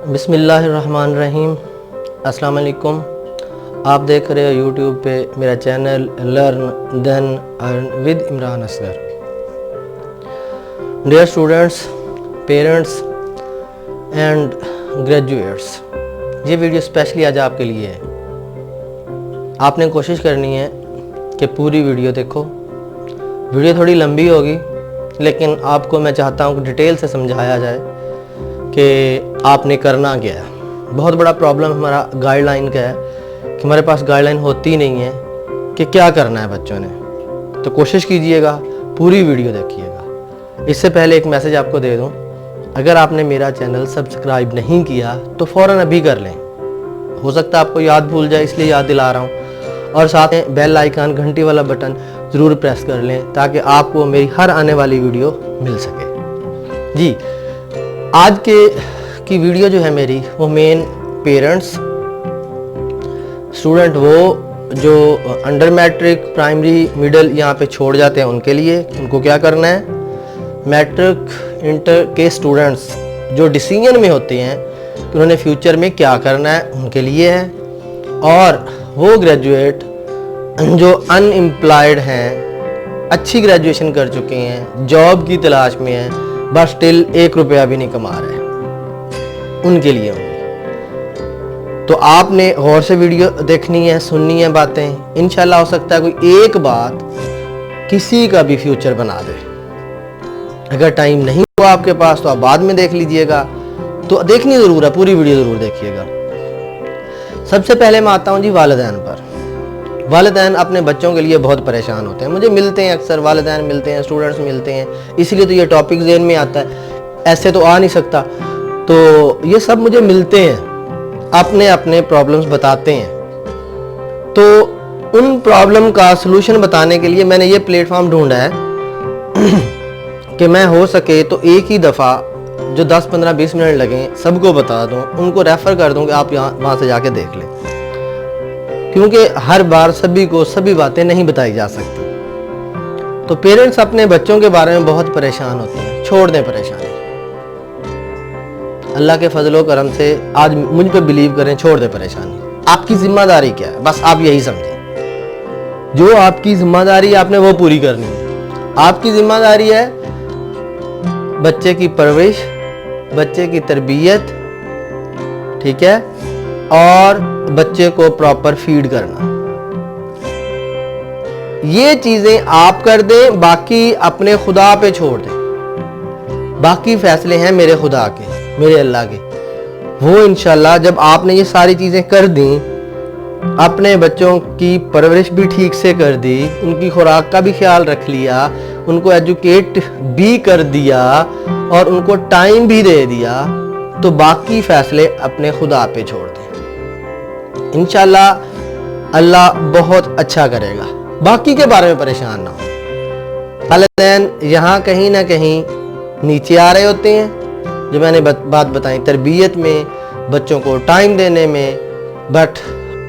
बिस्मिल्लाहिर्रहमानिर्रहीम। अस्सलाम वालेकुम। आप देख रहे हो यूट्यूब पे मेरा channel learn then earn with Imran Asgar. Dear students, parents and graduates, ये वीडियो स्पेशली आज आपके लिए है। आपने कोशिश करनी है कि पूरी वीडियो देखो। वीडियो थोड़ी लंबी होगी, लेकिन आपको मैं चाहता हूँ कि डिटेल से समझाया जाए कि आपने करना क्या है। बहुत बड़ा प्रॉब्लम हमारा गाइडलाइन का है कि हमारे पास गाइडलाइन होती नहीं है कि क्या करना है बच्चों ने। तो कोशिश कीजिएगा, पूरी वीडियो देखिएगा। इससे पहले एक मैसेज आपको दे दूं, अगर आपने मेरा चैनल सब्सक्राइब नहीं किया तो फ़ौरन अभी कर लें। हो सकता है आपको याद भूल जाए, इसलिए याद दिला रहा हूँ। और साथ में बेल आइकन, घंटी वाला बटन ज़रूर प्रेस कर लें ताकि आपको मेरी हर आने वाली वीडियो मिल सके। जी, आज की वीडियो जो है मेरी, वो मेन पेरेंट्स, स्टूडेंट वो जो अंडर मैट्रिक, प्राइमरी, मिडिल यहाँ पे छोड़ जाते हैं उनके लिए। उनको क्या करना है, मैट्रिक, इंटर के स्टूडेंट्स जो डिसीजन में होते हैं कि उन्होंने फ्यूचर में क्या करना है, उनके लिए है। और वो ग्रेजुएट जो अनएम्प्लॉयड हैं, अच्छी ग्रेजुएशन कर चुके हैं, जॉब की तलाश में हैं, बस स्टिल 1 रुपया भी नहीं कमा रहे, उनके लिए होंगे। तो आपने गौर से वीडियो देखनी है, सुननी है बातें। इंशाल्लाह हो सकता है कोई एक बात किसी का भी फ्यूचर बना दे। अगर टाइम नहीं हुआ आपके पास तो आप बाद में देख लीजिएगा। तो देखनी ज़रूर है, पूरी वीडियो ज़रूर देखिएगा। सबसे पहले मैं आता हूँ जी वालिदैन पर। वालिदैन अपने बच्चों के लिए बहुत परेशान होते हैं। मुझे मिलते हैं अक्सर, वालिदैन मिलते हैं, स्टूडेंट्स मिलते हैं, इसलिए तो ये टॉपिक ज़हन में आता है। ऐसे तो आ नहीं सकता। तो ये सब मुझे मिलते हैं, अपने अपने प्रॉब्लम्स बताते हैं। तो उन प्रॉब्लम का सलूशन बताने के लिए मैंने ये प्लेटफॉर्म ढूंढा है कि मैं हो सके तो एक ही दफ़ा जो 10, 15, 20 मिनट लगें सबको बता दूं, उनको रेफ़र कर दूं कि आप वहाँ से जाके देख लें। क्योंकि हर बार सभी को सभी बातें नहीं बताई जा सकती। तो पेरेंट्स अपने बच्चों के बारे में बहुत परेशान होते हैं। छोड़ दें परेशानी, अल्लाह के फजलो करम से आज मुझ पे बिलीव करें, छोड़ दें परेशानी। आपकी जिम्मेदारी क्या है, बस आप यही समझें। जो आपकी जिम्मेदारी आपने वो पूरी करनी है। आपकी जिम्मेदारी है बच्चे की परवरिश, बच्चे की तरबियत, ठीक है, और बच्चे को प्रॉपर फीड करना। ये चीजें आप कर दें, बाकी अपने खुदा पे छोड़ दें। बाकी फैसले हैं मेरे खुदा के, मेरे अल्लाह के। वो इंशाल्लाह जब आपने ये सारी चीजें कर दी, अपने बच्चों की परवरिश भी ठीक से कर दी, उनकी खुराक का भी ख्याल रख लिया, उनको एजुकेट भी कर दिया और उनको टाइम भी दे दिया, तो बाकी फैसले अपने खुदा पे छोड़ दें। इंशाल्लाह अल्लाह बहुत अच्छा करेगा। बाकी के बारे में परेशान ना हो। वालिदैन यहाँ कहीं ना कहीं नीचे आ रहे होते हैं, जो मैंने बात बताई, तरबियत में, बच्चों को टाइम देने में, बट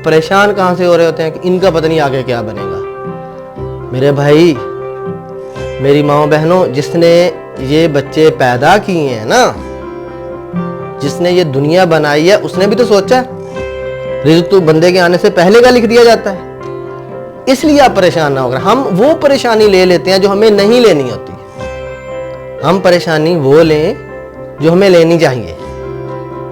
परेशान कहाँ से हो रहे होते हैं कि इनका पता नहीं आगे क्या बनेगा। मेरे भाई, मेरी माओ बहनों, जिसने ये बच्चे पैदा किए हैं ना, जिसने ये दुनिया बनाई है, उसने भी तो सोचा है। रिज़्क़ तो बंदे के आने से पहले का लिख दिया जाता है। इसलिए आप परेशान ना होकर, हम वो परेशानी ले लेते हैं जो हमें नहीं लेनी होती। हम परेशानी वो लें जो हमें लेनी चाहिए।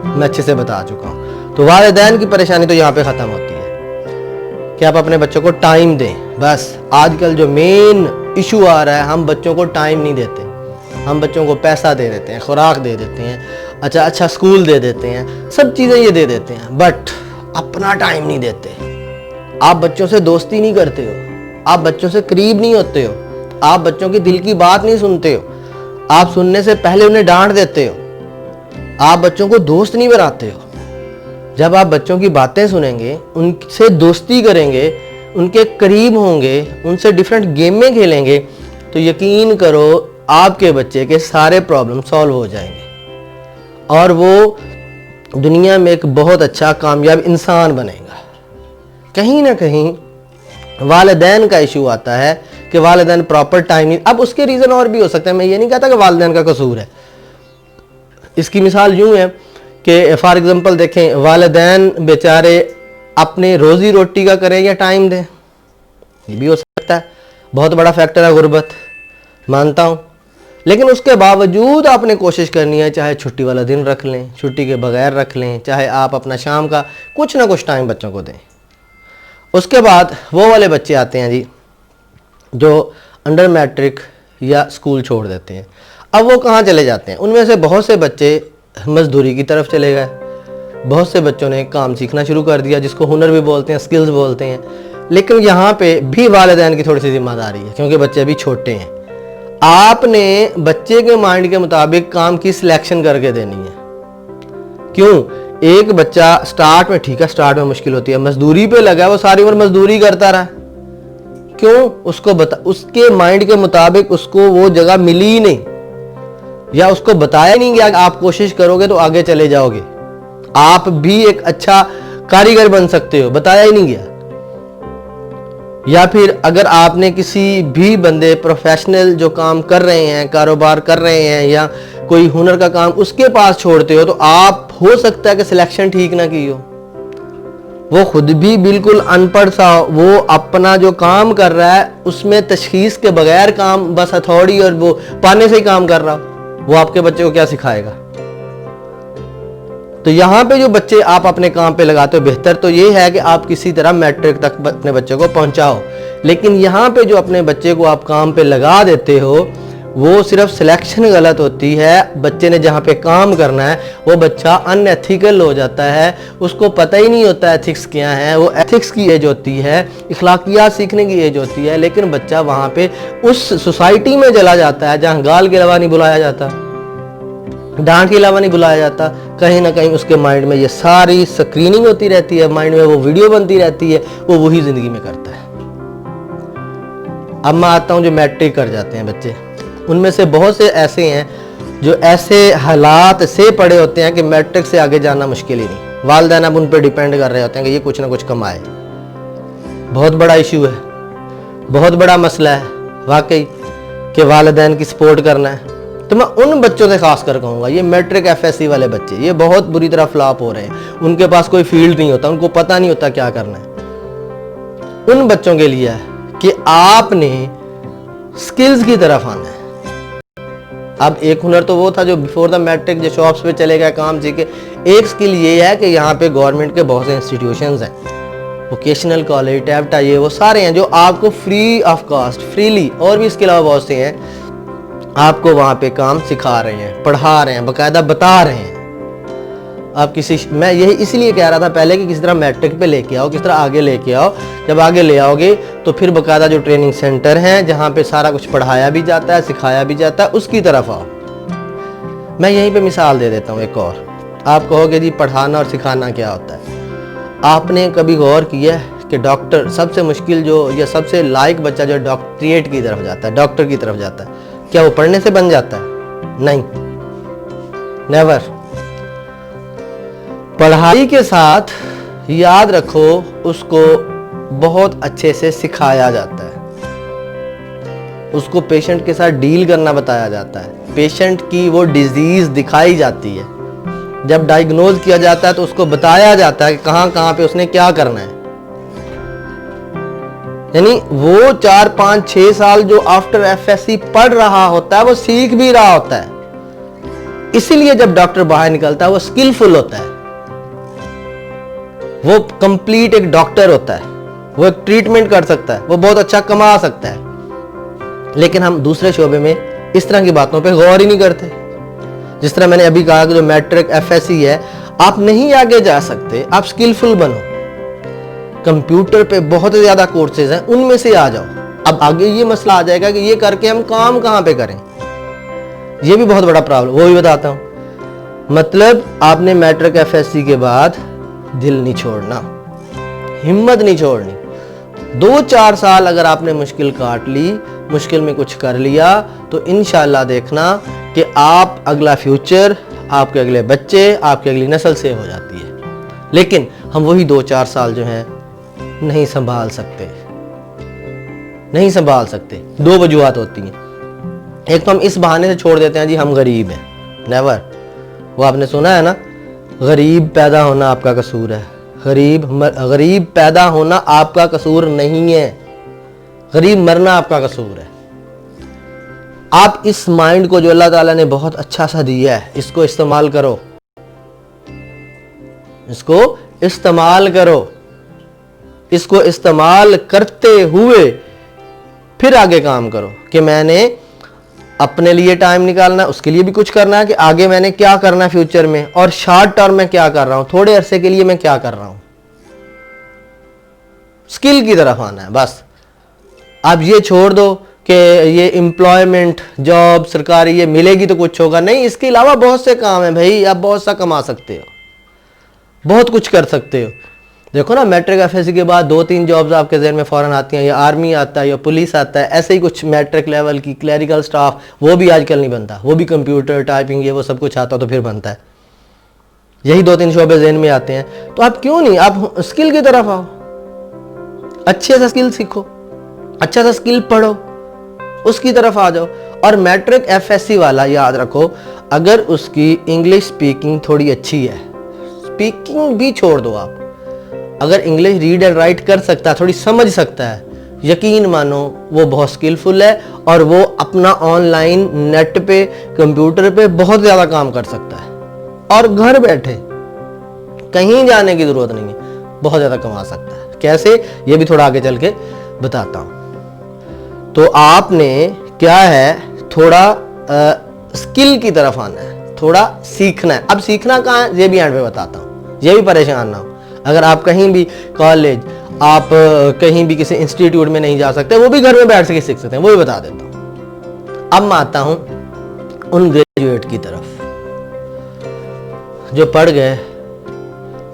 मैं अच्छे से बता चुका हूँ। तो वालिदैन की परेशानी तो यहाँ पे ख़त्म होती है कि आप अपने बच्चों को टाइम दें। बस आजकल जो मेन इशू आ रहा है, हम बच्चों को टाइम नहीं देते। हम बच्चों को पैसा दे देते हैं, खुराक दे देते हैं, अच्छा स्कूल दे देते हैं, सब चीज़ें ये दे देते हैं, बट अपना टाइम नहीं देते। आप बच्चों से दोस्ती नहीं करते हो, आप बच्चों से करीब नहीं होते हो, आप बच्चों की दिल की बात नहीं सुनते हो, आप सुनने से पहले उन्हें डांट देते हो, आप बच्चों को दोस्त नहीं बनाते हो। जब आप बच्चों की बातें सुनेंगे, उनसे दोस्ती करेंगे, उनके करीब होंगे, उनसे डिफरेंट गेमें खेलेंगे, तो यकीन करो आपके बच्चे के सारे प्रॉब्लम सॉल्व हो जाएंगे और वो दुनिया में एक बहुत अच्छा कामयाब इंसान बनेगा। कहीं ना कहीं वालिदैन का इशू आता है कि वालिदैन प्रॉपर टाइम नहीं। अब उसके रीज़न और भी हो सकते हैं, मैं ये नहीं कहता कि वालिदैन का कसूर है। इसकी मिसाल यूँ है कि फॉर एग्जांपल देखें, वालिदैन बेचारे अपने रोज़ी रोटी का करें या टाइम दें, ये भी हो सकता है। बहुत बड़ा फैक्टर है गुर्बत, मानता हूँ, लेकिन उसके बावजूद आपने कोशिश करनी है, चाहे छुट्टी वाला दिन रख लें, छुट्टी के बगैर रख लें, चाहे आप अपना शाम का कुछ ना कुछ टाइम बच्चों को दें। उसके बाद वो वाले बच्चे आते हैं जी जो अंडर मैट्रिक या स्कूल छोड़ देते हैं। अब वो कहाँ चले जाते हैं? उनमें से बहुत से बच्चे मजदूरी की तरफ चले गए, बहुत से बच्चों ने काम सीखना शुरू कर दिया, जिसको हुनर भी बोलते हैं, स्किल्स बोलते हैं। लेकिन यहाँ पे भी वालिदैन की थोड़ी सी जिम्मेदारी है, क्योंकि बच्चे अभी छोटे हैं। आपने बच्चे के माइंड के मुताबिक काम की सिलेक्शन करके देनी है। क्यों? एक बच्चा स्टार्ट में ठीक है, स्टार्ट में मुश्किल होती है, मजदूरी पे लगा है, वो सारी उम्र मजदूरी करता रहा, क्यों? उसको उसके माइंड के मुताबिक उसको वो जगह मिली ही नहीं, या उसको बताया नहीं कि आप कोशिश करोगे तो आगे चले जाओगे, आप भी एक अच्छा कारीगर बन सकते हो, बताया ही नहीं गया। या फिर अगर आपने किसी भी बंदे प्रोफेशनल जो काम कर रहे हैं, कारोबार कर रहे हैं, या कोई हुनर का काम उसके पास छोड़ते हो, तो आप हो सकता है कि सिलेक्शन ठीक ना की हो, वो खुद भी बिल्कुल अनपढ़ सा हो, वो अपना जो काम कर रहा है उसमें तशखीस के बगैर काम, बस हथौड़ी और वो पाने से ही काम कर रहा हो, वो आपके बच्चे को क्या सिखाएगा? तो यहाँ पे जो बच्चे आप अपने काम पे लगाते हो, बेहतर तो ये है कि आप किसी तरह मैट्रिक तक अपने बच्चे को पहुंचाओ। लेकिन यहाँ पे जो अपने बच्चे को आप काम पे लगा देते हो, वो सिर्फ सिलेक्शन गलत होती है। बच्चे ने जहाँ पे काम करना है वो बच्चा अनएथिकल हो जाता है, उसको पता ही नहीं होता एथिक्स क्या है। वो एथिक्स की एज होती है, इखलाकियात सीखने की एज होती है, लेकिन बच्चा वहाँ पे उस सोसाइटी में चला जाता है जहाँ गाल के अलावा नहीं बुलाया जाता, डांट के अलावा नहीं बुलाया जाता। कहीं ना कहीं उसके माइंड में ये सारी स्क्रीनिंग होती रहती है, माइंड में वो वीडियो बनती रहती है, वो वही जिंदगी में करता है। अब मैं आता हूँ जो मैट्रिक कर जाते हैं बच्चे, उनमें से बहुत से ऐसे हैं जो ऐसे हालात से पड़े होते हैं कि मैट्रिक से आगे जाना मुश्किल ही नहीं। वालिदैन अब उन पर डिपेंड कर रहे होते हैं कि ये कुछ ना कुछ कमाए। बहुत बड़ा इशू है, बहुत बड़ा मसला है वाकई कि वालिदैन की सपोर्ट करना है। तो मैं उन बच्चों से खास कर कहूँगा, ये मैट्रिक एफएससी वाले बच्चे ये बहुत बुरी तरह फ्लॉप हो रहे हैं। उनके पास कोई फील्ड नहीं होता, उनको पता नहीं होता क्या करना है। उन बच्चों के लिए है कि आपने स्किल्स की तरफ आना है। अब एक हुनर तो वो था जो बिफोर द मैट्रिक जो शॉप्स पे चले गए काम सीखे। एक स्किल ये है कि यहाँ पे गवर्नमेंट के बहुत से इंस्टीट्यूशंस हैं, वोकेशनल कॉलेज, टैबटा, ये वो सारे हैं जो आपको फ्री ऑफ कॉस्ट, फ्रीली, और भी इसके अलावा बहुत से हैं, आपको वहाँ पे काम सिखा रहे हैं, पढ़ा रहे हैं, बाकायदा बता रहे हैं। आप मैं यही इसलिए कह रहा था पहले कि किसी तरह मैट्रिक पे लेके आओ, किस तरह आगे लेके आओ। जब आगे ले आओगे तो फिर बाकायदा जो ट्रेनिंग सेंटर हैं जहाँ पे सारा कुछ पढ़ाया भी जाता है, सिखाया भी जाता है, उसकी तरफ आओ। मैं यहीं पे मिसाल दे देता हूँ एक और। आप कहोगे जी पढ़ाना और सिखाना क्या होता है? आपने कभी गौर किया है कि डॉक्टर सबसे मुश्किल जो या सबसे लायक बच्चा जो डॉक्टरेट की तरफ जाता है, डॉक्टर की तरफ जाता है, क्या वो पढ़ने से बन जाता है? नहीं, नेवर। पढ़ाई के साथ याद रखो उसको बहुत अच्छे से सिखाया जाता है, उसको पेशेंट के साथ डील करना बताया जाता है, पेशेंट की वो डिजीज दिखाई जाती है। जब डायग्नोज किया जाता है तो उसको बताया जाता है कि कहाँ कहाँ पे उसने क्या करना है। यानी वो 4, 5, 6 साल जो आफ्टर एफएससी पढ़ रहा होता है वो सीख भी रहा होता है। इसीलिए जब डॉक्टर बाहर निकलता है वो स्किलफुल होता है, वो कंप्लीट एक डॉक्टर होता है, वो एक ट्रीटमेंट कर सकता है, वो बहुत अच्छा कमा सकता है। लेकिन हम दूसरे शोबे में इस तरह की बातों पे गौर ही नहीं करते। जिस तरह मैंने अभी कहा कि जो मैट्रिक एफएससी है, आप नहीं आगे जा सकते, आप स्किलफुल बनो। कंप्यूटर पे बहुत ज्यादा कोर्सेज हैं, उनमें से आ जाओ। अब आगे ये मसला आ जाएगा कि ये करके हम काम कहां पे करें, ये भी बहुत बड़ा प्रॉब्लम, वो भी बताता हूं। मतलब आपने मैट्रिक एफएससी के बाद दिल नहीं छोड़ना, हिम्मत नहीं छोड़नी। 2-4 साल अगर आपने मुश्किल काट ली, मुश्किल में कुछ कर लिया, तो इंशाल्लाह देखना कि आप अगला फ्यूचर, आपके अगले बच्चे, आपकी अगली नस्ल से हो जाती है। लेकिन हम वही 2-4 साल जो हैं नहीं संभाल सकते, नहीं संभाल सकते। 2 वजूहात होती हैं। एक तो हम इस बहाने से छोड़ देते हैं जी हम गरीब हैं, नेवर। वो आपने सुना है ना, गरीब पैदा होना आपका कसूर है। गरीब पैदा होना आपका कसूर नहीं है, गरीब मरना आपका कसूर है। आप इस माइंड को जो अल्लाह ताला ने बहुत अच्छा सा दिया है, इसको इस्तेमाल करो, इसको इस्तेमाल करो। इसको इस्तेमाल करते हुए फिर आगे काम करो कि मैंने अपने लिए टाइम निकालना है, उसके लिए भी कुछ करना है कि आगे मैंने क्या करना है फ्यूचर में, और शॉर्ट टर्म में क्या कर रहा हूं, थोड़े अरसे के लिए मैं क्या कर रहा हूं। स्किल की तरफ आना है बस। आप ये छोड़ दो कि ये एम्प्लॉयमेंट जॉब सरकारी ये मिलेगी तो कुछ होगा, नहीं, इसके अलावा बहुत से काम है भाई, आप बहुत सा कमा सकते हो, बहुत कुछ कर सकते हो। देखो ना, मैट्रिक एफएससी के बाद 2-3 जॉब्स आपके ज़हन में फ़ौरन आती हैं, या आर्मी आता है या पुलिस आता है, ऐसे ही कुछ मैट्रिक लेवल की क्लरिकल स्टाफ, वो भी आजकल नहीं बनता, वो भी कंप्यूटर टाइपिंग ये वो सब कुछ आता तो फिर बनता है। यही 2-3 शोबे ज़हन में आते हैं, तो आप क्यों नहीं, आप स्किल की तरफ आओ, अच्छे सा स्किल सीखो, अच्छा सा स्किल पढ़ो, उसकी तरफ आ जाओ। और मैट्रिक एफएससी वाला याद रखो, अगर उसकी इंग्लिश स्पीकिंग थोड़ी अच्छी है, स्पीकिंग भी छोड़ दो आप, अगर इंग्लिश रीड एंड राइट कर सकता है, थोड़ी समझ सकता है, यकीन मानो वो बहुत स्किलफुल है और वो अपना ऑनलाइन नेट पे कंप्यूटर पे बहुत ज़्यादा काम कर सकता है, और घर बैठे कहीं जाने की ज़रूरत नहीं है, बहुत ज़्यादा कमा सकता है। कैसे, ये भी थोड़ा आगे चल के बताता हूँ। तो आपने क्या है, थोड़ा स्किल की तरफ आना है, थोड़ा सीखना है। अब सीखना कहाँ है, ये भी एंड पे बताता हूँ, ये भी परेशान ना हो। अगर आप कहीं भी कॉलेज, आप कहीं भी किसी इंस्टीट्यूट में नहीं जा सकते, वो भी घर में बैठ के सीख सकते हैं, वो भी बता देता हूँ। अब मैं आता हूँ उन ग्रेजुएट की तरफ जो पढ़ गए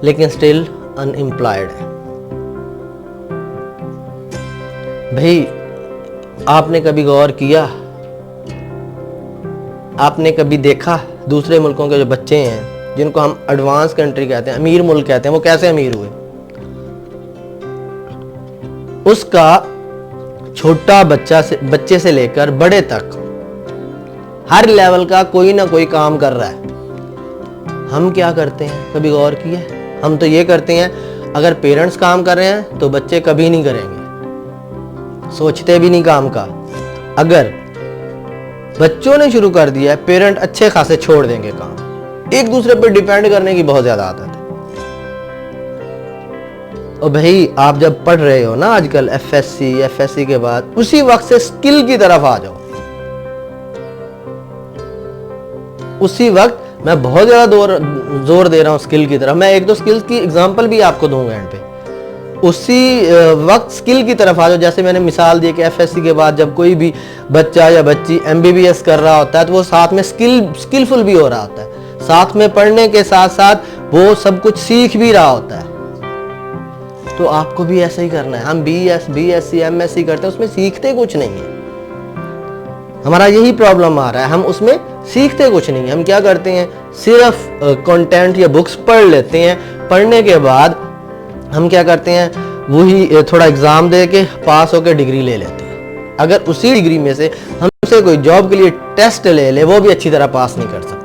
लेकिन स्टिल अनएम्प्लॉयड है। भाई, आपने कभी गौर किया, आपने कभी देखा दूसरे मुल्कों के जो बच्चे हैं, जिनको हम एडवांस कंट्री कहते हैं, अमीर मुल्क कहते हैं, वो कैसे अमीर हुए? उसका छोटा बच्चे से लेकर बड़े तक हर लेवल का कोई ना कोई काम कर रहा है। हम क्या करते हैं, कभी गौर किया? हम तो ये करते हैं, अगर पेरेंट्स काम कर रहे हैं तो बच्चे कभी नहीं करेंगे, सोचते भी नहीं काम का। अगर बच्चों ने शुरू कर दिया है, पेरेंट अच्छे खासे छोड़ देंगे काम। एक दूसरे पर डिपेंड करने की बहुत ज्यादा आदत है। और भाई, आप जब पढ़ रहे हो ना आजकल एफएससी के बाद, उसी वक्त से स्किल की तरफ आ जाओ। उसी वक्त मैं बहुत ज्यादा जोर दे रहा हूं स्किल की तरफ। मैं 1-2 स्किल्स की एग्जांपल भी आपको दूंगा एंड पे। उसी वक्त स्किल की तरफ आ जाओ। जैसे मैंने मिसाल दी कि एफएससी के बाद जब कोई भी बच्चा या बच्ची एमबीबीएस कर रहा होता है, तो वो साथ में स्किलफुल भी हो रहा होता है, साथ में पढ़ने के साथ साथ वो सब कुछ सीख भी रहा होता है। तो आपको भी ऐसा ही करना है। हम बीएससी एमएससी करते हैं, उसमें सीखते कुछ नहीं है। हमारा यही प्रॉब्लम आ रहा है, हम उसमें सीखते कुछ नहीं है। हम क्या करते हैं, सिर्फ कंटेंट या बुक्स पढ़ लेते हैं। पढ़ने के बाद हम क्या करते हैं, वही थोड़ा एग्जाम दे के पास होकर डिग्री ले लेते हैं। अगर उसी डिग्री में से हमसे कोई जॉब के लिए टेस्ट ले ले, वो भी अच्छी तरह पास नहीं कर सकते।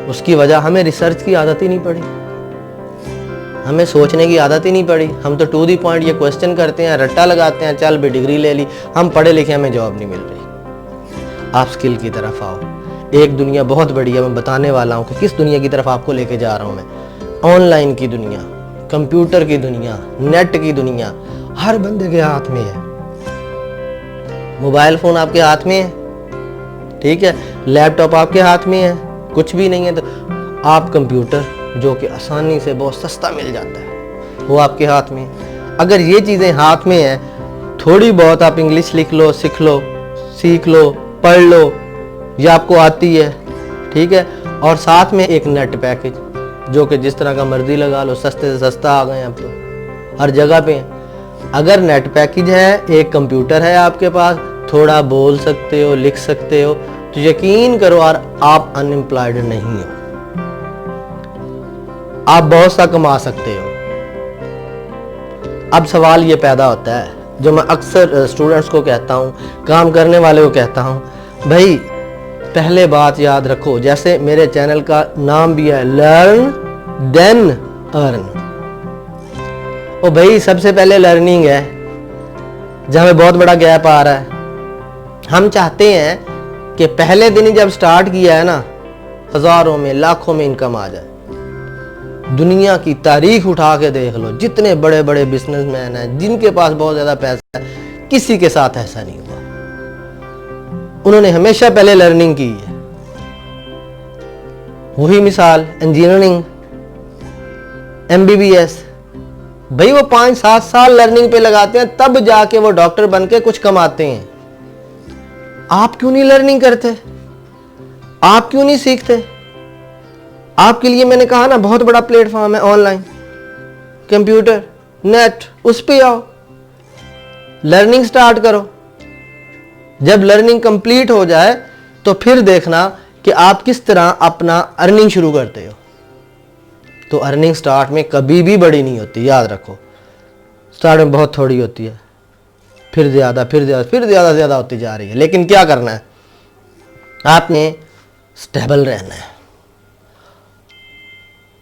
उसकी वजह, हमें रिसर्च की आदत ही नहीं पड़ी, हमें सोचने की आदत ही नहीं पड़ी। हम तो टू दी पॉइंट ये क्वेश्चन करते हैं, रट्टा लगाते हैं, चल भी डिग्री ले ली, हम पढ़े लिखे, हमें जॉब नहीं मिल रही। आप स्किल की तरफ आओ। एक दुनिया बहुत बड़ी है, मैं बताने वाला हूँ कि किस दुनिया की तरफ आपको लेके जा रहा हूँ मैं। ऑनलाइन की दुनिया, कंप्यूटर की दुनिया, नेट की दुनिया हर बंदे के हाथ में है। मोबाइल फोन आपके हाथ में है, ठीक है, लैपटॉप आपके हाथ में है, कुछ भी नहीं है तो आप कंप्यूटर, जो कि आसानी से बहुत सस्ता मिल जाता है, वो आपके हाथ में है। अगर ये चीज़ें हाथ में है, थोड़ी बहुत आप इंग्लिश लिख लो, सीख लो, पढ़ लो, ये आपको आती है, ठीक है, और साथ में एक नेट पैकेज जो कि जिस तरह का मर्जी लगा लो, सस्ते से सस्ता आ गए अब तो हर जगह पे। अगर नेट पैकेज है, एक कंप्यूटर है आपके पास, थोड़ा बोल सकते हो, लिख सकते हो, तो यकीन करो और आप अनएम्प्लॉयड नहीं हो, आप बहुत सा कमा सकते हो। अब सवाल ये पैदा होता है, जो मैं अक्सर स्टूडेंट्स को कहता हूँ, काम करने वाले को कहता हूँ, भाई पहले बात याद रखो, जैसे मेरे चैनल का नाम भी है लर्न देन अर्न। ओ भाई सबसे पहले लर्निंग है, जहां में बहुत बड़ा गैप आ रहा है। हम चाहते हैं कि पहले दिन ही जब स्टार्ट किया है ना, हजारों में लाखों में इनकम आ जाए। दुनिया की तारीख उठा के देख लो, जितने बड़े बड़े बिजनेसमैन हैं जिनके पास बहुत ज्यादा पैसा है, किसी के साथ ऐसा नहीं हुआ। उन्होंने हमेशा पहले लर्निंग की है। वही मिसाल इंजीनियरिंग, MBBS, भाई वो 5-7 साल लर्निंग पे लगाते हैं, तब जाके वो डॉक्टर बन के कुछ कमाते हैं। आप क्यों नहीं लर्निंग करते? आप क्यों नहीं सीखते? आपके लिए मैंने कहा ना, बहुत बड़ा प्लेटफॉर्म है ऑनलाइन, कंप्यूटर, नेट, उस पे आओ, लर्निंग स्टार्ट करो। जब लर्निंग कंप्लीट हो जाए तो फिर देखना कि आप किस तरह अपना अर्निंग शुरू करते हो। तो अर्निंग स्टार्ट में कभी भी बड़ी नहीं होती, याद रखो। स्टार्ट में बहुत थोड़ी होती है, फिर ज़्यादा फिर ज़्यादा फिर ज़्यादा ज़्यादा होती जा रही है। लेकिन क्या करना है, आपने स्टेबल रहना है।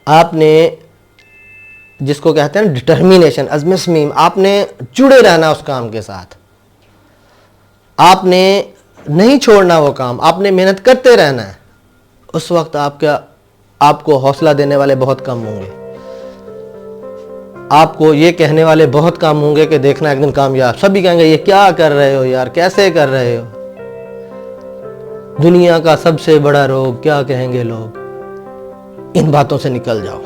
आपने जिसको कहते हैं डिटर्मिनेशन, अज़्म समीम, आपने जुड़े रहना उस काम के साथ। आपने नहीं छोड़ना वो काम, आपने मेहनत करते रहना है। उस वक्त आपको हौसला देने वाले बहुत कम होंगे, आपको ये कहने वाले बहुत कम होंगे कि देखना एक दिन कामयाब। सभी कहेंगे ये क्या कर रहे हो यार, कैसे कर रहे हो, दुनिया का सबसे बड़ा रोग, क्या कहेंगे लोग। इन बातों से निकल जाओ,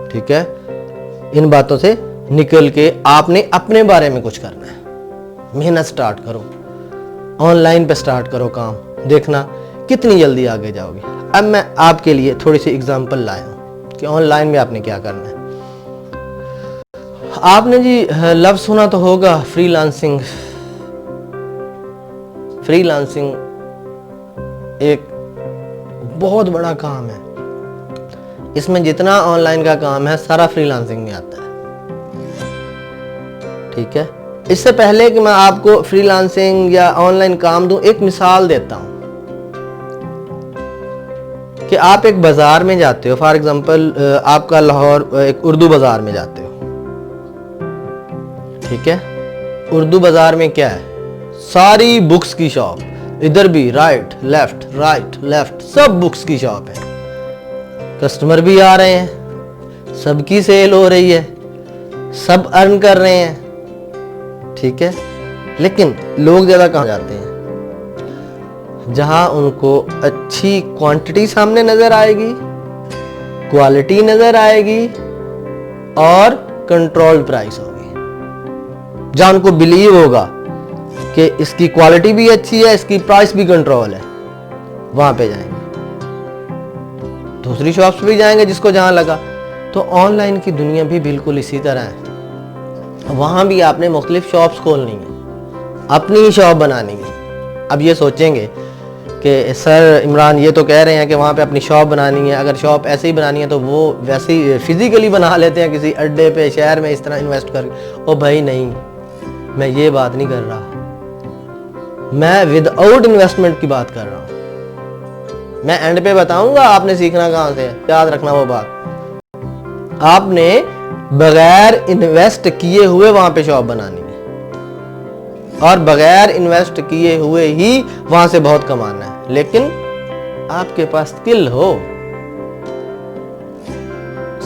ठीक है। इन बातों से निकल के आपने अपने बारे में कुछ करना है। मेहनत स्टार्ट करो, ऑनलाइन पे स्टार्ट करो काम, देखना कितनी जल्दी आगे जाओगे। अब मैं आपके लिए थोड़ी सी एग्जांपल लाया हूं कि ऑनलाइन में आपने क्या करना है। आपने जी लफ्ज सुना तो होगा फ्रीलांसिंग। फ्रीलांसिंग एक बहुत बड़ा काम है। इसमें जितना ऑनलाइन का काम है सारा फ्रीलांसिंग में आता है, ठीक है। इससे पहले कि मैं आपको फ्रीलांसिंग या ऑनलाइन काम दूं, एक मिसाल देता हूं कि आप एक बाजार में जाते हो। फॉर एग्जांपल आपका लाहौर एक उर्दू बाजार में जाते हो, ठीक है। उर्दू बाजार में क्या है, सारी बुक्स की शॉप, इधर भी राइट लेफ्ट सब बुक्स की शॉप है। कस्टमर भी आ रहे हैं, सबकी सेल हो रही है, सब अर्न कर रहे हैं, ठीक है। लेकिन लोग ज्यादा कहाँ जाते हैं, जहां उनको अच्छी क्वांटिटी सामने नजर आएगी, क्वालिटी नजर आएगी और कंट्रोल्ड प्राइस होगी। जहां उनको बिलीव होगा कि इसकी क्वालिटी भी अच्छी है, इसकी प्राइस भी कंट्रोल है, वहां पे जाएंगे। दूसरी शॉप्स भी जाएंगे जिसको जहां लगा। तो ऑनलाइन की दुनिया भी बिल्कुल इसी तरह है। वहां भी आपने मुख्तलिफ शॉप्स खोलनी है, अपनी ही शॉप बनानी है। अब ये सोचेंगे कि सर इमरान ये तो कह रहे हैं कि वहाँ पे अपनी शॉप बनानी है। अगर शॉप ऐसे ही बनानी है तो वो वैसे ही फिजिकली बना लेते हैं किसी अड्डे पे, शहर में, इस तरह इन्वेस्ट करके। ओ भाई नहीं, मैं ये बात नहीं कर रहा, मैं विदाउट इन्वेस्टमेंट की बात कर रहा हूँ। मैं एंड पे बताऊंगा आपने सीखना कहाँ से है, याद रखना वो बात। आपने बगैर इन्वेस्ट किए हुए वहां पे शॉप बनानी है, और बगैर इन्वेस्ट किए हुए ही वहां से बहुत कमाना है। लेकिन आपके पास स्किल हो।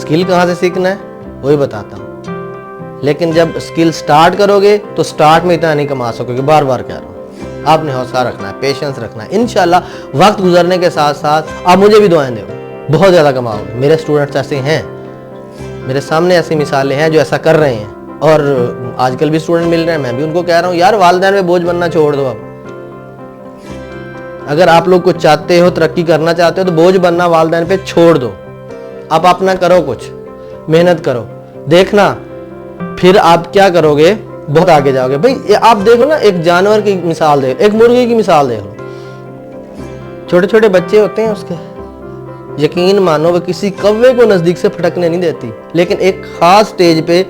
स्किल कहां से सीखना है वही बताता हूं। लेकिन जब स्किल स्टार्ट करोगे तो स्टार्ट में इतना नहीं कमा सकोगे, बार बार कह रहा हूं। आपने हौसला रखना है, पेशेंस रखना है। इंशाल्लाह वक्त गुजरने के साथ साथ आप मुझे भी दुआएं दो, बहुत ज्यादा कमाओगे। मेरे स्टूडेंट्स ऐसे हैं, मेरे सामने ऐसी मिसालें हैं जो ऐसा कर रहे हैं, और आजकल भी स्टूडेंट मिल रहे हैं। मैं भी उनको कह रहा हूं यार वालिदैन पे बोझ बनना छोड़ दो। अब अगर आप लोग कुछ चाहते हो, तरक्की करना चाहते हो, तो बोझ बनना वालिदैन पे छोड़ दो। आप अपना करो, कुछ मेहनत करो, देखना फिर आप क्या करोगे, बहुत आगे जाओगे। भाई आप देखो ना, एक जानवर की मिसाल देखो, एक मुर्गी की मिसाल देख लो। छोटे छोटे बच्चे होते हैं उसके, यकीन मानो वो किसी कौवे को नजदीक से फटकने नहीं देती, लेकिन एक खास स्टेज पे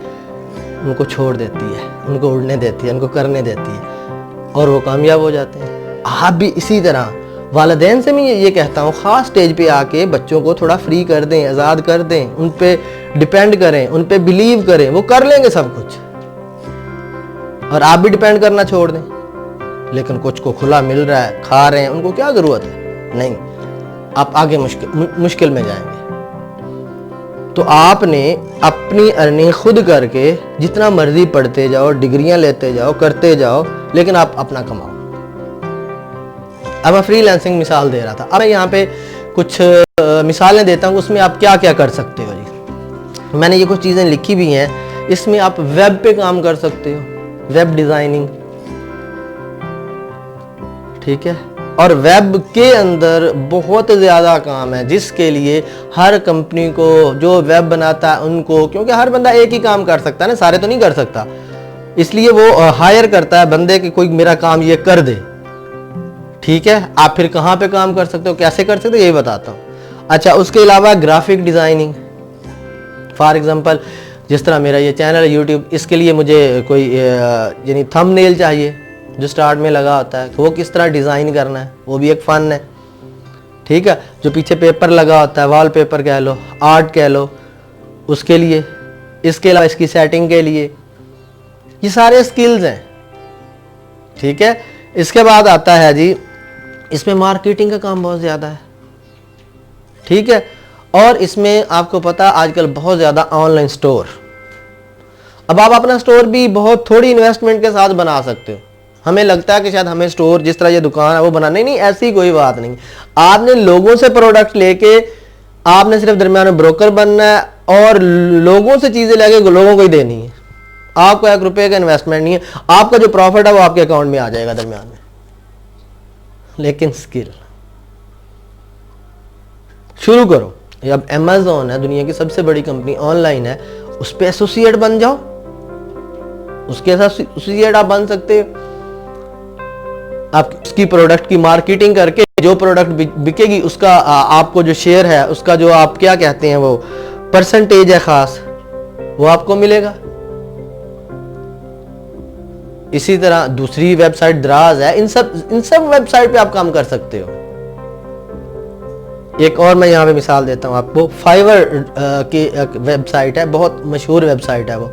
उनको छोड़ देती है, उनको उड़ने देती है, उनको करने देती है, और वो कामयाब हो जाते हैं। आप भी इसी तरह वालिदैन से मैं ये कहता हूँ, ख़ास स्टेज पे आके बच्चों को थोड़ा फ्री कर दें, आज़ाद कर दें, उन पे डिपेंड करें, उन पे बिलीव करें, वो कर लेंगे सब कुछ। और आप भी डिपेंड करना छोड़ दें। लेकिन कुछ को खुला मिल रहा है, खा रहे हैं, उनको क्या ज़रूरत है? नहीं, आप आगे मुश्किल में जाएंगे। तो आपने अपनी अर्निंग खुद करके जितना मर्जी पढ़ते जाओ, डिग्रियां लेते जाओ, करते जाओ, लेकिन आप अपना कमाओ। अब मैं फ्रीलांसिंग मिसाल दे रहा था, अब मैं यहाँ पे कुछ मिसालें देता हूँ, उसमें आप क्या क्या कर सकते हो जी। मैंने ये कुछ चीज़ें लिखी भी हैं। इसमें आप वेब पे काम कर सकते हो, वेब डिज़ाइनिंग, ठीक है। और वेब के अंदर बहुत ज़्यादा काम है, जिसके लिए हर कंपनी को जो वेब बनाता है उनको, क्योंकि हर बंदा एक ही काम कर सकता है ना, सारे तो नहीं कर सकता, इसलिए वो हायर करता है बंदे कि कोई मेरा काम ये कर दे, ठीक है। आप फिर कहाँ पे काम कर सकते हो, कैसे कर सकते हो, यही बताता हूँ। अच्छा, उसके अलावा ग्राफिक डिज़ाइनिंग, फॉर एग्जांपल जिस तरह मेरा ये चैनल है यूट्यूब, इसके लिए मुझे कोई यानी थंबनेल चाहिए जो स्टार्ट में लगा होता है, वो किस तरह डिज़ाइन करना है, वो भी एक फ़न है, ठीक है। जो पीछे पेपर लगा होता है, वॉलपेपर कह लो, आर्ट कह लो, उसके लिए, इसके अलावा इसकी सेटिंग के लिए, ये सारे स्किल्स हैं, ठीक है। इसके बाद आता है जी, इसमें मार्केटिंग का काम बहुत ज़्यादा है, ठीक है। और इसमें आपको पता आजकल बहुत ज़्यादा ऑनलाइन स्टोर, अब आप अपना स्टोर भी बहुत थोड़ी इन्वेस्टमेंट के साथ बना सकते हो। हमें लगता है कि शायद हमें स्टोर जिस तरह ये दुकान है वो बनाना, नहीं, ऐसी कोई बात नहीं। आपने लोगों से प्रोडक्ट लेके, आपने सिर्फ दरमियान में ब्रोकर बनना है और लोगों से चीज़ें लेके लोगों को ही देनी है। आपका 1 रुपये का इन्वेस्टमेंट नहीं है, आपका जो प्रॉफिट है वो आपके अकाउंट में आ जाएगा दरमियान में। लेकिन स्किल शुरू करो। अब अमेज़न है, दुनिया की सबसे बड़ी कंपनी, ऑनलाइन है, उस पर एसोसिएट बन जाओ, उसके साथ एसोसिएट आप बन सकते हो। आप उसकी प्रोडक्ट की मार्केटिंग करके जो प्रोडक्ट बिकेगी उसका आपको जो शेयर है, उसका जो आप क्या कहते हैं वो परसेंटेज है खास, वो आपको मिलेगा। इसी तरह दूसरी वेबसाइट दराज है, इन सब वेबसाइट पे आप काम कर सकते हो। एक और मैं यहाँ पे मिसाल देता हूँ आपको, फाइवर की वेबसाइट है, बहुत मशहूर वेबसाइट है वो,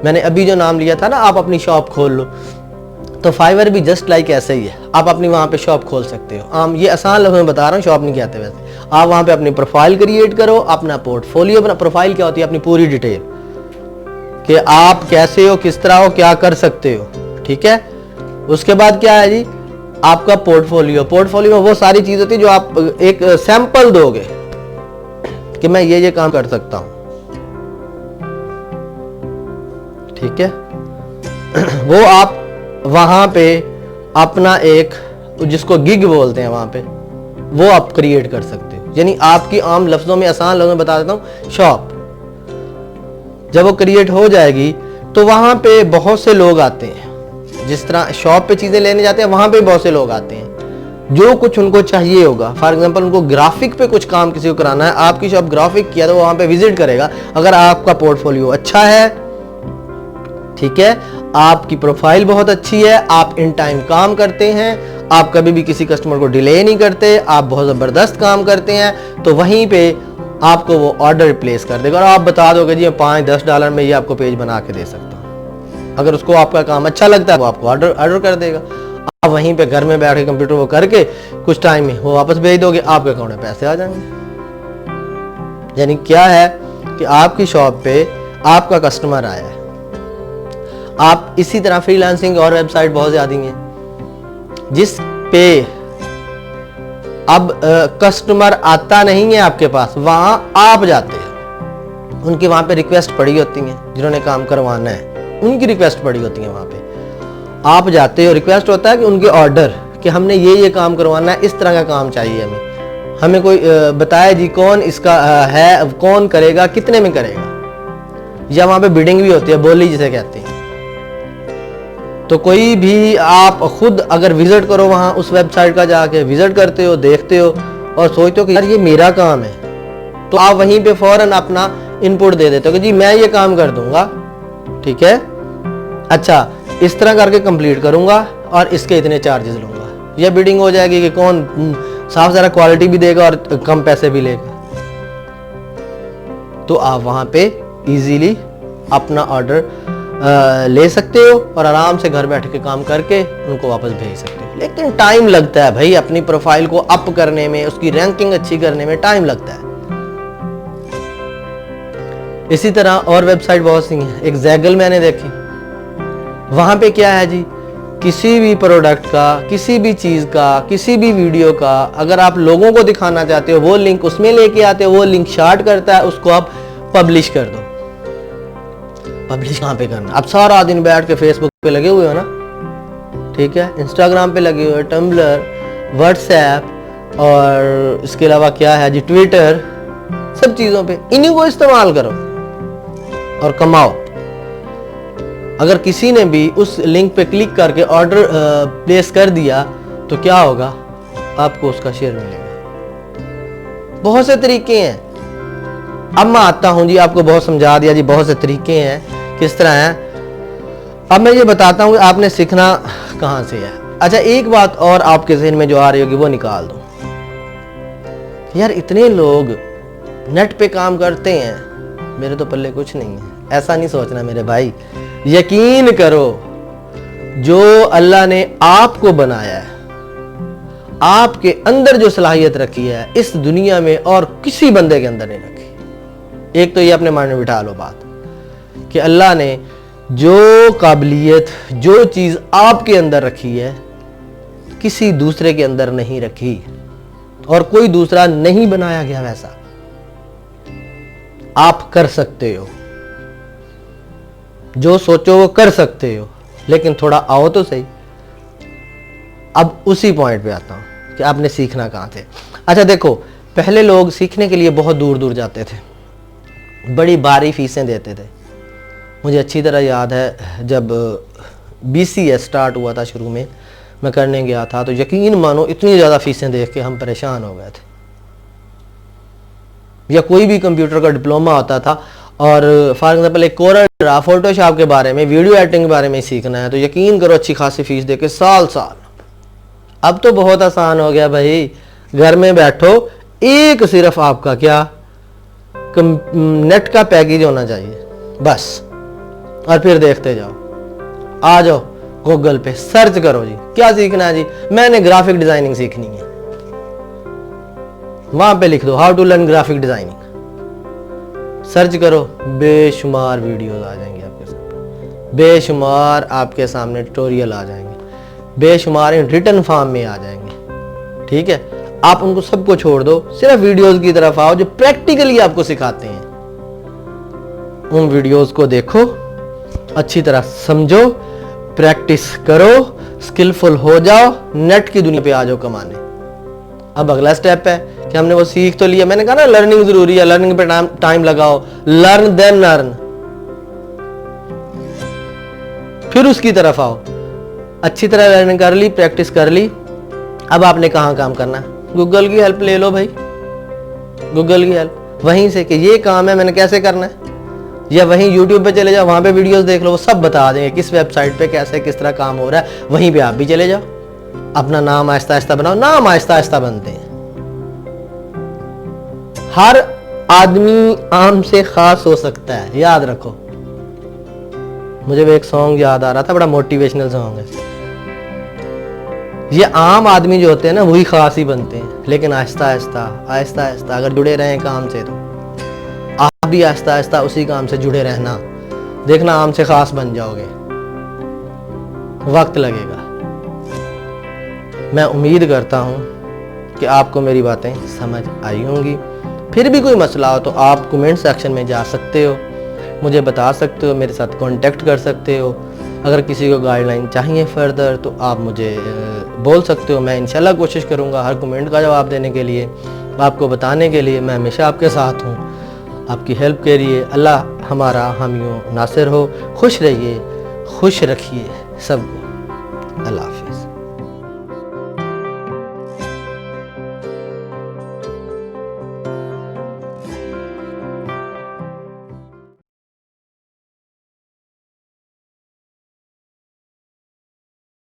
मैंने अभी जो नाम लिया था ना, आप अपनी शॉप खोल लो, तो फाइवर भी जस्ट लाइक ऐसे ही है, आप अपनी वहाँ पे शॉप खोल सकते हो। ये आसान लफ्ज़ों में बता रहा हूँ, शॉप नहीं कहते वैसे। आप वहाँ पे अपनी प्रोफाइल क्रिएट करो, अपना पोर्टफोलियो बना। प्रोफाइल क्या होती है? अपनी पूरी डिटेल कि आप कैसे हो, किस तरह हो, क्या कर सकते हो, ठीक है। उसके बाद क्या है जी, आपका पोर्टफोलियो। पोर्टफोलियो में वो सारी चीज़ होती है जो आप एक सैंपल दोगे कि मैं ये काम कर सकता हूँ, ठीक है। वो आप वहां पे अपना एक, जिसको गिग बोलते हैं, वहां पे वो आप क्रिएट कर सकते हो। यानी आपकी आम लफ्जों में, आसान लफ्जों में बता देता हूं, शॉप जब वो क्रिएट हो जाएगी तो वहां पे बहुत से लोग आते हैं, जिस तरह शॉप पे चीजें लेने जाते हैं, वहां पे बहुत से लोग आते हैं, जो कुछ उनको चाहिए होगा। फॉर एग्जांपल उनको ग्राफिक पे कुछ काम किसी को कराना है, आपकी शॉप ग्राफिक किया तो वो वहां पे विजिट करेगा। अगर आपका पोर्टफोलियो अच्छा है, ठीक है, आपकी प्रोफाइल बहुत अच्छी है, आप इन टाइम काम करते हैं, आप कभी भी किसी कस्टमर को डिले नहीं करते, आप बहुत ज़बरदस्त काम करते हैं, तो वहीं पे आपको वो ऑर्डर प्लेस कर देगा और आप बता दोगे जी $5-10 में ये आपको पेज बना के दे सकता हूँ। अगर उसको आपका काम अच्छा लगता है वो आपको ऑर्डर कर देगा। आप वहीं पे घर में बैठ के कंप्यूटर वो करके कुछ टाइम में वो वापस भेज दोगे, आपके अकाउंट में पैसे आ जाएंगे। यानी क्या है कि आपकी शॉप पे आपका कस्टमर आया है। आप इसी तरह फ्रीलांसिंग और वेबसाइट बहुत ज़्यादा हैं जिस पे अब कस्टमर आता नहीं है आपके पास, वहां आप जाते हैं, उनकी वहां पे रिक्वेस्ट पड़ी होती हैं, जिन्होंने काम करवाना है उनकी रिक्वेस्ट पड़ी होती है, वहां पे आप जाते हो, रिक्वेस्ट होता है कि उनके ऑर्डर कि हमने ये काम करवाना है, इस तरह का काम चाहिए हमें कोई बताए जी कौन इसका है, कौन करेगा, कितने में करेगा, या वहां पे बिडिंग भी होती है, बोली जिसे कहते हैं। तो कोई भी आप खुद अगर विजिट करो वहां उस वेबसाइट का, जाके विजिट करते हो, देखते हो और सोचते हो कि यार ये मेरा काम है, तो आप वहीं पे फौरन अपना इनपुट दे देते हो कि जी मैं ये काम कर दूंगा, ठीक है, अच्छा इस तरह करके कंप्लीट करूंगा और इसके इतने चार्जेस लूंगा। या बिडिंग हो जाएगी कि कौन साफ ज़रा क्वालिटी भी देगा और कम पैसे भी लेगा। तो आप वहां पे इजीली अपना ऑर्डर ले सकते हो और आराम से घर बैठ के काम करके उनको वापस भेज सकते हो। लेकिन टाइम लगता है भाई, अपनी प्रोफाइल को अप करने में, उसकी रैंकिंग अच्छी करने में टाइम लगता है। इसी तरह और वेबसाइट बहुत सी हैं। एक जैगल मैंने देखी, वहां पे क्या है जी, किसी भी प्रोडक्ट का, किसी भी चीज का, किसी भी वीडियो का अगर आप लोगों को दिखाना चाहते हो, वो लिंक उसमें लेके आते हो, वो लिंक शार्ट करता है, उसको आप पब्लिश कर दो। पब्लिश कहां पे करना? आप सारा दिन बैठ के फेसबुक पे लगे हुए हो ना, ठीक है, इंस्टाग्राम पे लगे हुए, टम्बलर, व्हाट्सएप और इसके अलावा क्या है जी, ट्विटर, सब चीजों पे इन्हीं को इस्तेमाल करो और कमाओ। अगर किसी ने भी उस लिंक पे क्लिक करके ऑर्डर प्लेस कर दिया तो क्या होगा, आपको उसका शेयर मिलेगा। बहुत से तरीके हैं। अब मैं आता हूं जी, आपको बहुत समझा दिया जी, बहुत से तरीके हैं किस तरह हैं। अब मैं ये बताता हूं कि आपने सीखना कहां से है। अच्छा, एक बात और आपके जहन में जो आ रही होगी वो निकाल दो। यार इतने लोग नेट पे काम करते हैं, मेरे तो पल्ले कुछ नहीं है। ऐसा नहीं सोचना मेरे भाई, यकीन करो, जो अल्लाह ने आपको बनाया है, आपके अंदर जो सलाहियत रखी है इस दुनिया में और किसी बंदे के अंदर नहीं रखी। एक तो ये अपने मन में बिठा लो बात कि अल्लाह ने जो काबिलियत, जो चीज आपके अंदर रखी है किसी दूसरे के अंदर नहीं रखी और कोई दूसरा नहीं बनाया गया वैसा। आप कर सकते हो, जो सोचो वो कर सकते हो, लेकिन थोड़ा आओ तो सही। अब उसी पॉइंट पे आता हूं कि आपने सीखना कहां से। अच्छा देखो, पहले लोग सीखने के लिए बहुत दूर दूर जाते थे, बड़ी भारी फीसें देते थे। मुझे अच्छी तरह याद है जब BCS स्टार्ट हुआ था, शुरू में मैं करने गया था, तो यकीन मानो इतनी ज़्यादा फीसें देख के हम परेशान हो गए थे। या कोई भी कंप्यूटर का डिप्लोमा होता था और फॉर एग्जाम्पल एक कोरल ड्रा, फोटोशॉप के बारे में, वीडियो एडिटिंग के बारे में सीखना है, तो यकीन करो अच्छी खासी फीस देके साल साल। अब तो बहुत आसान हो गया भाई, घर में बैठो, एक सिर्फ आपका क्या नेट का पैकेज होना चाहिए बस, और फिर देखते जाओ। आ जाओ गूगल पे सर्च करो जी, क्या सीखना है जी, मैंने ग्राफिक डिजाइनिंग सीखनी है, वहां पे लिख दो how to learn graphic designing, search करो, बेशुमार वीडियोस आ जाएंगे आपके सामने, बेशुमार आपके सामने ट्यूटोरियल आ जाएंगे, बेशुमार रिटन फॉर्म में आ जाएंगे। ठीक है, आप उनको सबको छोड़ दो, सिर्फ वीडियोस की तरफ आओ जो प्रैक्टिकली आपको सिखाते हैं। उन वीडियोस को देखो, अच्छी तरह समझो, प्रैक्टिस करो, स्किलफुल हो जाओ, नेट की दुनिया पे आ जाओ कमाने। अब अगला स्टेप है कि हमने वो सीख तो लिया, मैंने कहा ना लर्निंग जरूरी है, लर्निंग पे टाइम लगाओ, लर्न देन अर्न, फिर उसकी तरफ आओ। अच्छी तरह लर्निंग कर ली, प्रैक्टिस कर ली, अब आपने कहां काम करना है, गूगल की हेल्प ले लो भाई, गूगल की हेल्प, वहीं से कि ये काम है मैंने कैसे करना है, या वहीं यूट्यूब पे चले जाओ, वहां पे वीडियोस देख लो, वो सब बता देंगे किस वेबसाइट पे कैसे किस तरह काम हो रहा है। वहीं पे आप भी चले जाओ, अपना नाम आहिस्ता आहिस्ता बनाओ, नाम आहिस्ता आहिस्ता बनते हैं। हर आदमी आम से खास हो सकता है, याद रखो। मुझे वो एक सॉन्ग याद आ रहा था, बड़ा मोटिवेशनल सॉन्ग है, ये आम आदमी जो होते हैं ना वही खास ही बनते हैं, लेकिन आहिस्ता आहिस्ता आहिस्ता आहिस्ता अगर जुड़े रहें काम से, तो आप भी आहिस्ता आहिस्ता उसी काम से जुड़े रहना, देखना आम से खास बन जाओगे, वक्त लगेगा। मैं उम्मीद करता हूं कि आपको मेरी बातें समझ आई होंगी। फिर भी कोई मसला हो तो आप कमेंट सेक्शन में जा सकते हो, मुझे बता सकते हो, मेरे साथ कांटेक्ट कर सकते हो। अगर किसी को गाइडलाइन चाहिए फर्दर तो आप मुझे बोल सकते हो, मैं इंशाल्लाह कोशिश करूँगा हर कमेंट का जवाब देने के लिए, आपको बताने के लिए। मैं हमेशा आपके साथ हूँ, आपकी हेल्प के लिए। अल्लाह हमारा हामियों नासिर हो। खुश रहिए, खुश रखिए सबको। अल्लाह।